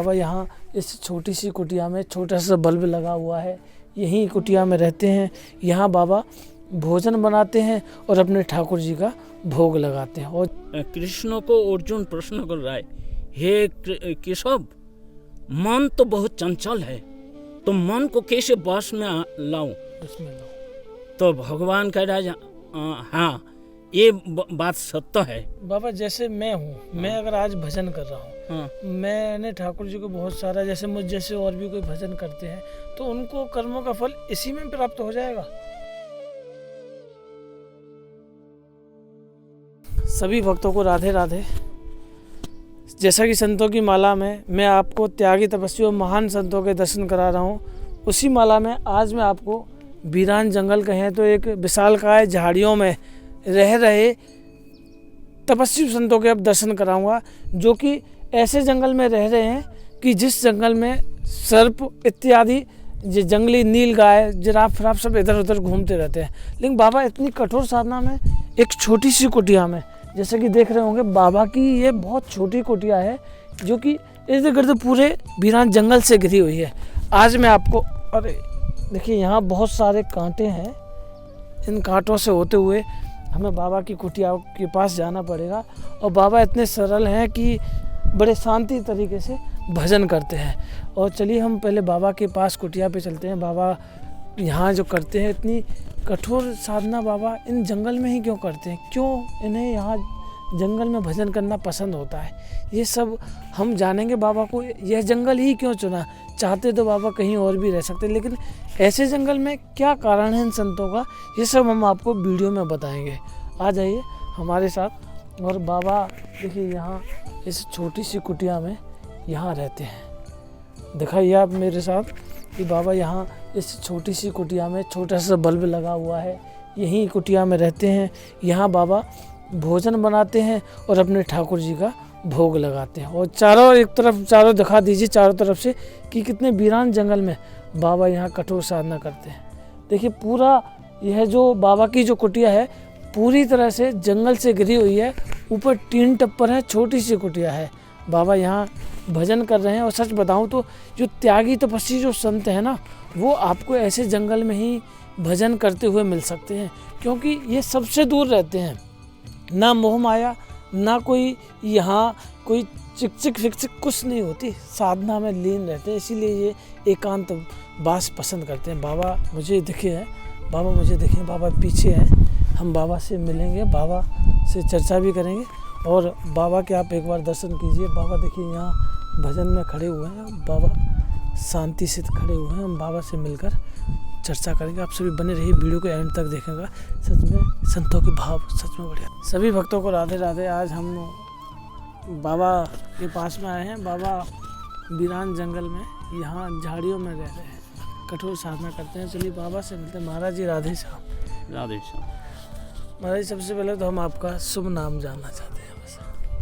बाबा यहाँ इस छोटी सी कुटिया में छोटा सा बल्ब लगा हुआ है, यहीं कुटिया में रहते हैं। यहाँ बाबा भोजन बनाते हैं और अपने ठाकुर जी का भोग लगाते हैं। और कृष्ण को अर्जुन प्रश्न कर रहा है, हे केशव, मन तो बहुत चंचल है, तो मन को कैसे वश में लाऊं? तो भगवान कह रहा है, हाँ ये बात सत्य है बाबा। जैसे मैं हूँ, मैं अगर आज भजन कर रहा हूँ, मैंने ठाकुर जी को बहुत सारा, जैसे मुझ जैसे और भी कोई भजन करते हैं, तो उनको कर्मों का फल इसी में प्राप्त हो जाएगा। सभी भक्तों को राधे राधे। जैसा कि संतों की माला में मैं आपको त्यागी तपस्वी और महान संतों के दर्शन करा रहा हूँ, उसी माला में आज मैं आपको वीरान जंगल कहें तो एक विशालकाय झाड़ियों में रह रहे तपस्वी संतों के अब दर्शन कराऊंगा, जो कि ऐसे जंगल में रह रहे हैं कि जिस जंगल में सर्प इत्यादि जंगली नील गाय, जिराफ फिराफ सब इधर उधर घूमते रहते हैं। लेकिन बाबा इतनी कठोर साधना में एक छोटी सी कुटिया में, जैसे कि देख रहे होंगे बाबा की ये बहुत छोटी कुटिया है, जो कि इर्द गिर्द पूरे वीरान जंगल से घिरी हुई है। आज मैं आपको, अरे देखिए यहाँ बहुत सारे कांटे हैं, इन कांटों से होते हुए हमें बाबा की कुटिया के पास जाना पड़ेगा। और बाबा इतने सरल हैं कि बड़े शांति तरीके से भजन करते हैं। और चलिए हम पहले बाबा के पास कुटिया पे चलते हैं। बाबा यहाँ जो करते हैं इतनी कठोर साधना, बाबा इन जंगल में ही क्यों करते हैं, क्यों इन्हें यहाँ जंगल में भजन करना पसंद होता है, ये सब हम जानेंगे। बाबा को यह जंगल ही क्यों चुना, चाहते तो बाबा कहीं और भी रह सकते, लेकिन ऐसे जंगल में क्या कारण है इन संतों का, ये सब हम आपको वीडियो में बताएंगे। आ जाइए हमारे साथ। और बाबा देखिए यहाँ इस छोटी सी कुटिया में यहाँ रहते हैं। दिखाइए आप मेरे साथ कि बाबा यहाँ इस छोटी सी कुटिया में छोटा सा बल्ब लगा हुआ है, यहीं कुटिया में रहते हैं। यहाँ बाबा भोजन बनाते हैं और अपने ठाकुर जी का भोग लगाते हैं। और चारों एक तरफ, चारों दिखा दीजिए चारों तरफ से कि कितने वीरान जंगल में बाबा यहाँ कठोर साधना करते हैं। देखिए पूरा यह जो बाबा की जो कुटिया है पूरी तरह से जंगल से घिरी हुई है, ऊपर टीन टप्पर है, छोटी सी कुटिया है। बाबा यहाँ भजन कर रहे हैं। और सच बताऊँ तो जो त्यागी तपस्वी जो संत है ना, वो आपको ऐसे जंगल में ही भजन करते हुए मिल सकते हैं, क्योंकि ये सबसे दूर रहते हैं, ना मोह माया, ना कोई यहाँ कोई चिक फिक कुछ नहीं होती, साधना में लीन रहते हैं, इसीलिए ये एकांत वास पसंद करते हैं। बाबा मुझे दिखे हैं, बाबा मुझे देखे, बाबा पीछे हैं। हम बाबा से मिलेंगे, बाबा से चर्चा भी करेंगे। और बाबा के आप एक बार दर्शन कीजिए। बाबा देखिए यहाँ भजन में खड़े हुए हैं, बाबा शांति से खड़े हुए हैं। हम बाबा से मिलकर चर्चा करेंगे। आप सभी बने रहिए, वीडियो को एंड तक देखेगा। सच में संतों के भाव सच में बढ़िया। सभी भक्तों को राधे राधे। आज हम बाबा के पास में आए हैं। बाबा वीरान जंगल में यहाँ झाड़ियों में रह रहे हैं, कठोर साधना करते हैं। चलिए बाबा से मिलते हैं। महाराज जी राधे श्याम। राधे श्याम। महाराज जी सबसे पहले तो हम आपका शुभ नाम जानना चाहते हैं। बस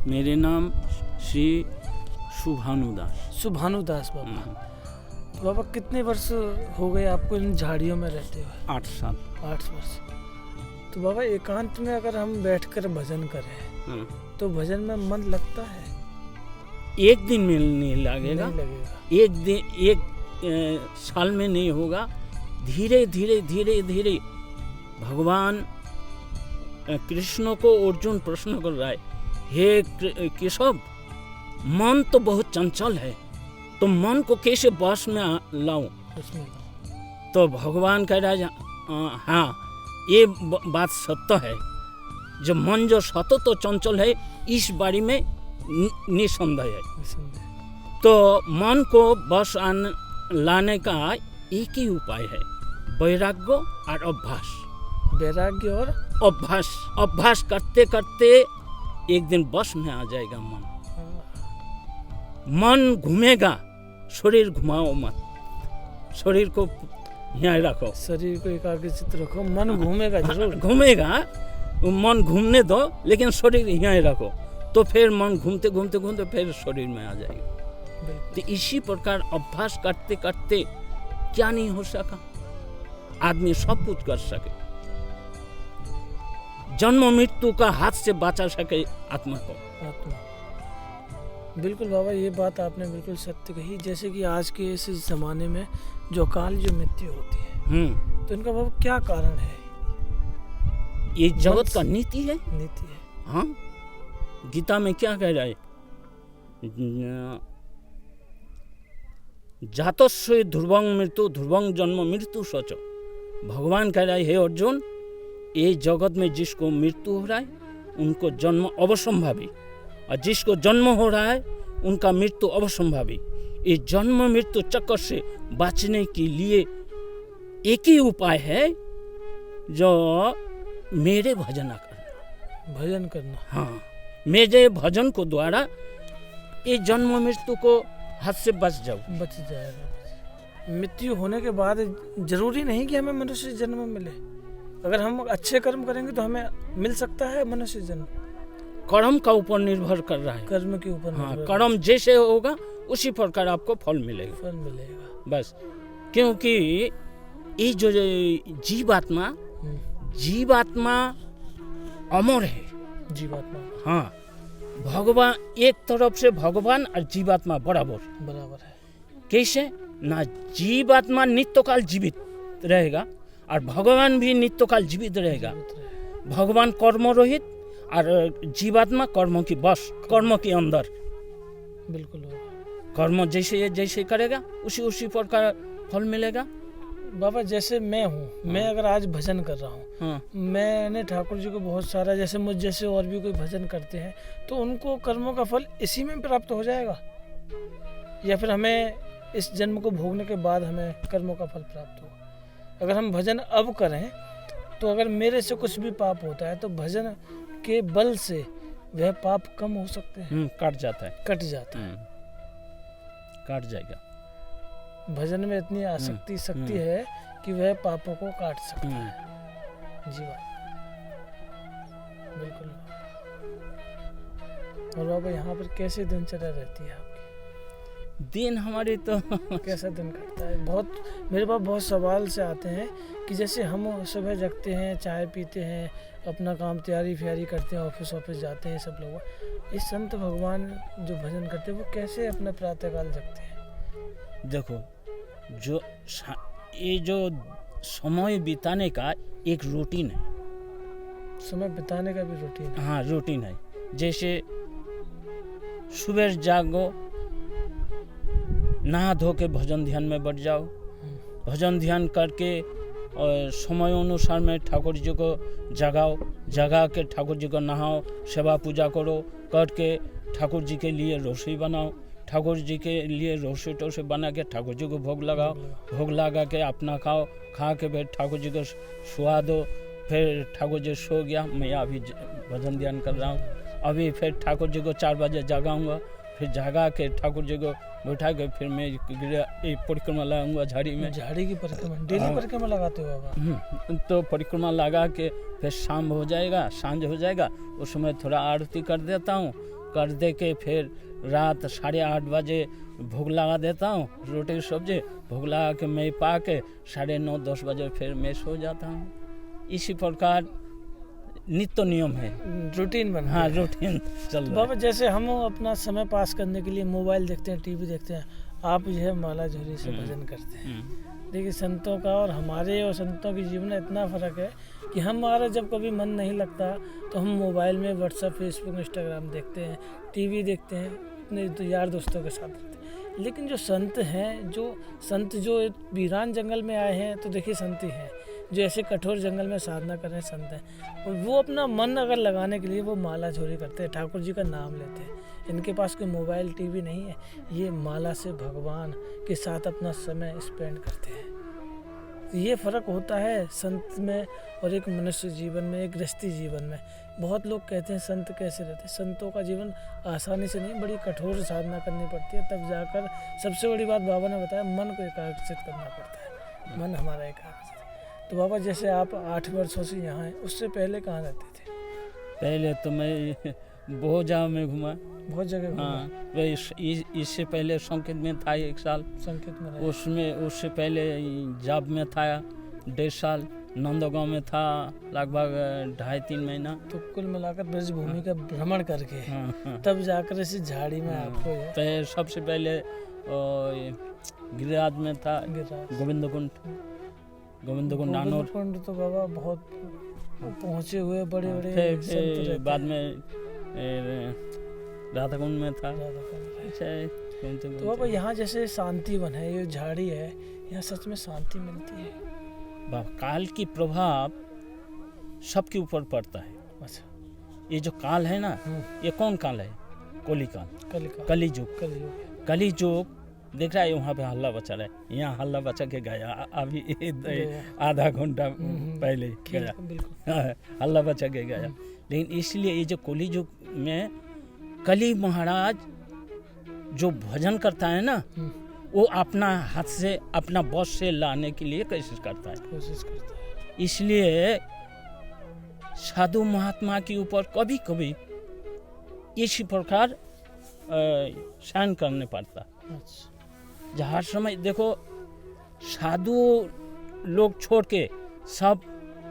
मेरे नाम श्री शुभानुदास। शुभानुदास बाबा। बाबा कितने वर्ष हो गए आपको इन झाड़ियों में रहते हुए? 8 साल। 8 वर्ष। तो बाबा एकांत में अगर हम बैठकर भजन करें तो भजन में मन लगता है? एक दिन में नहीं लगेगा, एक दिन एक साल में नहीं होगा। धीरे धीरे धीरे धीरे भगवान कृष्ण को अर्जुन प्रश्न कर रहा है, हे केशव, मन तो बहुत चंचल है, तो मन को कैसे वश में लाऊं? तो भगवान कह रहा है, हाँ ये बात सत्य है। जो मन जो सतो तो चंचल है, इस बारे में निसंदेह है। तो मन को बस लाने का एक ही उपाय है, वैराग्य और अभ्यास। वैराग्य और अभ्यास। अभ्यास करते करते एक दिन बस में आ जाएगा मन। मन घूमेगा, शरीर घुमाओ मत, शरीर को यहाँ रखो, शरीर को एकाग्रचित रखो। मन घूमेगा जरूर, घूमेगा, मन घूमने दो, लेकिन शरीर यहाँ रखो, तो फिर मन घूमते घूमते घूमते फिर शरीर में आ जाएगा। तो इसी प्रकार अभ्यास करते करते क्या नहीं हो सका, आदमी सब कुछ कर सके, जन्म मृत्यु का हाथ से बचा सके आत्मा को। बिल्कुल बाबा, ये बात आपने बिल्कुल सत्य कही। जैसे कि आज के इस ज़माने में जो अकाल जो मृत्यु होती है, तो इनका बाबा क्या कारण है? ये जगत का नीति है। नीति है। हाँ, गीता में क्या कह रहा है? जातस्य ध्रुवं मृत्यु ध्रुवं जन्म मृत्यु सच। भगवान कह रहा है, हे अर्जुन, ये जगत में जिसको मृत्यु हो रहा है उनको जन्म अवसंभावी, और जिसको जन्म हो रहा है उनका मृत्यु अवसंभावी। ये जन्म मृत्यु चक्कर से बचने के लिए एक ही उपाय है, जो मेरे भजन करना। भजन करना। हाँ, मेरे भजन को द्वारा ये जन्म मृत्यु को हाथ से बच जाओ। बच जाएगा। मृत्यु होने के बाद जरूरी नहीं कि हमें मनुष्य जन्म मिले। अगर हम अच्छे कर्म करेंगे तो हमें मिल सकता है मनुष्य जन्म। कर्म का ऊपर निर्भर कर रहा है। कर्म के ऊपर। हाँ, कर्म जैसे होगा उसी प्रकार आपको फल मिलेगा। फल मिलेगा बस। क्योंकि ये जो जीवात्मा अमर है। जीवात्मा। हाँ, भगवान एक तरफ से भगवान और जीवात्मा बराबर है। कैसे? ना जीवात्मा नित्यकाल जीवित रहेगा और भगवान भी नित्यकाल जीवित रहेगा। भगवान कर्म रहित और जीवात्मा कर्म की बस, कर्म के अंदर। बिल्कुल। कर्म जैसे जैसे करेगा उसी प्रकार फल मिलेगा। बाबा, जैसे मैं हूँ, मैं अगर आज भजन कर रहा हूँ, मैंने ठाकुर जी को बहुत सारा, जैसे मुझ जैसे और भी कोई भजन करते हैं, तो उनको कर्मों का फल इसी में प्राप्त हो जाएगा, या फिर हमें इस जन्म को भोगने के बाद हमें कर्मों का फल प्राप्त होगा? अगर हम भजन अब करें तो अगर मेरे से कुछ भी पाप होता है तो भजन के बल से वह पाप कम हो सकते हैं। कट जाता है। कट जाएगा। भजन में इतनी आसक्ति शक्ति है कि वह पापों को काट सकता है। जी बात, बिल्कुल। और बाबा, यहाँ पर कैसे दिनचर्या रहती है आपकी? दिन हमारे तो कैसा दिन कटता है? बहुत मेरे पास बहुत सवाल से आते हैं कि जैसे हम सुबह जगते हैं, चाय पीते हैं, अपना काम तैयारी करते हैं, ऑफिस जाते हैं सब लोग। इस संत भगवान जो भजन करते हैं वो कैसे अपना प्रातःकाल जगते हैं? देखो, ये जो समय बिताने का एक रूटीन है। समय बिताने का भी रूटीन है? हाँ, रूटीन है। जैसे सुबह जागो, नहा धो के भजन ध्यान में बैठ जाओ, भजन ध्यान करके और समय अनुसार में ठाकुर जी को जगा के ठाकुर जी को नहाओ, सेवा पूजा करो, करके ठाकुर जी के लिए रसोई बनाओ, ठाकुर जी के लिए रसोई बना के ठाकुर जी को भोग लगाओ, भोग लगा के अपना खाओ, खा के फिर ठाकुर जी को सुहा दो, फिर ठाकुर जी सो गया, मैं अभी भजन ध्यान कर रहा हूँ, अभी फिर ठाकुर जी को 4 बजे जगाऊंगा, फिर जगा के ठाकुर जी को बैठा के फिर मैं परिक्रमा लगाऊंगा झाड़ी में। झाड़ी की परिक्रमा डेली परिक्रमा लगाते हो बाबा? तो परिक्रमा लगा के फिर शाम हो जाएगा, सांझ हो जाएगा, उस समय थोड़ा आरती कर देता हूँ, कर दे के फिर रात 8:30 बजे भोग लगा देता हूँ, रोटी सब्जी भोग लगा के मैं पा के 9:30-10 बजे फिर मैं सो जाता हूँ। इसी प्रकार नित्य नियम है, रूटीन बना। हाँ, रूटीन चल रहा बाबा, जैसे हम अपना समय पास करने के लिए मोबाइल देखते हैं, टीवी देखते हैं, आप यह माला झोली से भजन करते हैं। देखिए, संतों का और हमारे और संतों के जीवन में इतना फ़र्क है कि हमारा जब कभी मन नहीं लगता तो हम मोबाइल में व्हाट्सएप, फेसबुक, इंस्टाग्राम देखते हैं, टीवी देखते हैं, अपने तो यार दोस्तों के साथ रहते हैं। लेकिन जो संत हैं, जो वीरान जंगल में आए हैं, तो देखिए संत ही हैं, जो ऐसे कठोर जंगल में साधना कर रहे हैं, संत हैं। और वो अपना मन अगर लगाने के लिए वो माला झोली करते हैं, ठाकुर जी का नाम लेते हैं। इनके पास कोई मोबाइल, टीवी नहीं है, ये माला से भगवान के साथ अपना समय स्पेंड करते हैं। ये फ़र्क होता है संत में और एक मनुष्य जीवन में, एक गृहस्थी जीवन में। बहुत लोग कहते हैं संत कैसे रहते हैं। संतों का जीवन आसानी से नहीं, बड़ी कठोर साधना करनी पड़ती है, तब जाकर सबसे बड़ी बात बाबा ने बताया, मन को एकाग्रचित करना पड़ता है। मन हमारा एकाग्रचित। तो बाबा, जैसे आप 8 वर्षों से यहाँ हैं, उससे पहले कहाँ रहते थे? पहले तो मैं बहुत जगह में घूमा, बहुत जगह घूमा। हाँ, इससे पहले संकेत में था 1 साल, संकेत में उससे पहले जाब में था 1.5 साल, नंदगांव में था लगभग 2.5-3 महीना। तो कुल मिलाकर ब्रज भूमि का भ्रमण करके हाँ। तब जाकर इस झाड़ी में आपको ये तो सबसे पहले गिरिराज में था, गिरिराज। गोविंद कुंड नानौर। कुंड तो बाबा बहुत पहुंचे हुए बड़े बड़े संत फिर रहते बाद हैं। में राधा कुंड में था। तो बाबा यहाँ जैसे शांति वन है, ये झाड़ी है, यहाँ सच में शांति मिलती है। काल की प्रभाव सबके ऊपर पड़ता है। अच्छा, ये जो काल है ना, ये कौन काल है? कोली काल, कली जुग। देख रहा है वहाँ पे हल्ला बचा रहा है, यहाँ हल्ला बचा के गया अभी आधा घंटा पहले गया, हल्ला बचा के गया। लेकिन इसलिए ये जो कोली जुग में कली महाराज जो भजन करता है ना, वो अपना हाथ से अपना बॉस से लाने के लिए कोशिश करता है। इसलिए साधु महात्मा के ऊपर कभी कभी इसी प्रकार सहन करने पड़ता। हर समय देखो साधु लोग छोड़ के सब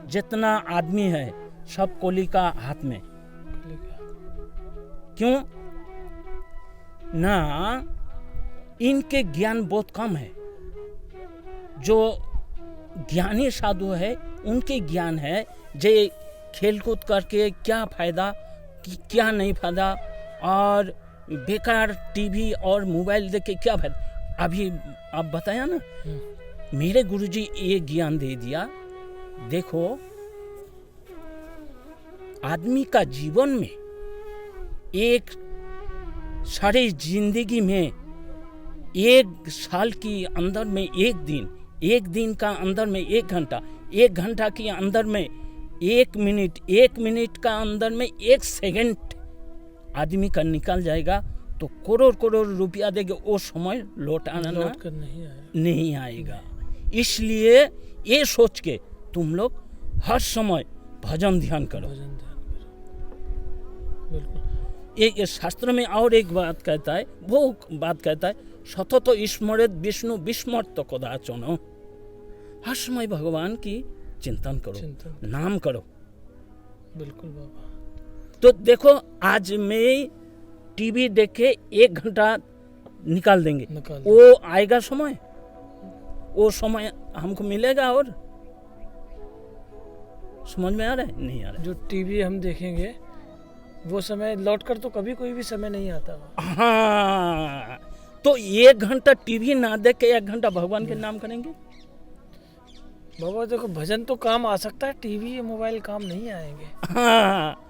जितना आदमी है सब कोली का हाथ में। क्यों ना? इनके ज्ञान बहुत कम है। जो ज्ञानी साधु है उनके ज्ञान है जे खेलकूद करके क्या फायदा, क्या नहीं फायदा, और बेकार टीवी और मोबाइल देख के क्या फायदा। अभी आप बताया ना, मेरे गुरुजी ये ज्ञान दे दिया। देखो आदमी का जीवन में एक सारी जिंदगी में 1 साल की अंदर में 1 दिन का अंदर में 1 घंटा, 1 घंटा के अंदर में 1 मिनट, 1 मिनट का अंदर में 1 सेकंड आदमी का निकल जाएगा तो करोड़ रुपया देंगे, वो समय लौट कर नहीं आएगा। इसलिए ये सोच के तुम लोग हर समय भजन ध्यान करो। बिल्कुल। एक शास्त्र में और एक बात कहता है, वो बात कहता है, सतत स्मरेत विष्णु विस्मर्त कदाचन। हर समय भगवान की चिंतन करो, नाम करो। बिल्कुल बाबा। तो देखो आज मैं टीवी देख के 1 घंटा निकाल देंगे, वो आएगा समय, वो समय हमको मिलेगा। और समझ में आ रहा है? नहीं आ रहा है। जो टीवी हम देखेंगे वो समय लौट कर तो कभी कोई भी समय नहीं आता। हाँ, तो 1 घंटा टीवी ना देख के 1 घंटा भगवान के नाम करेंगे। बाबा देखो भजन तो काम आ सकता है, टीवी या मोबाइल काम नहीं आएंगे। हाँ,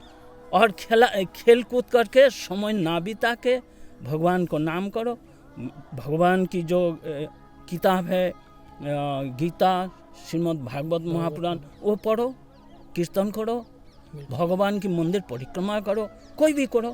और खेल कूद करके समय ना बिता के भगवान को नाम करो। भगवान की जो किताब है गीता, श्रीमद् भागवत महापुराण, वो पढ़ो, कीर्तन करो, भगवान की मंदिर परिक्रमा करो, कोई भी करो।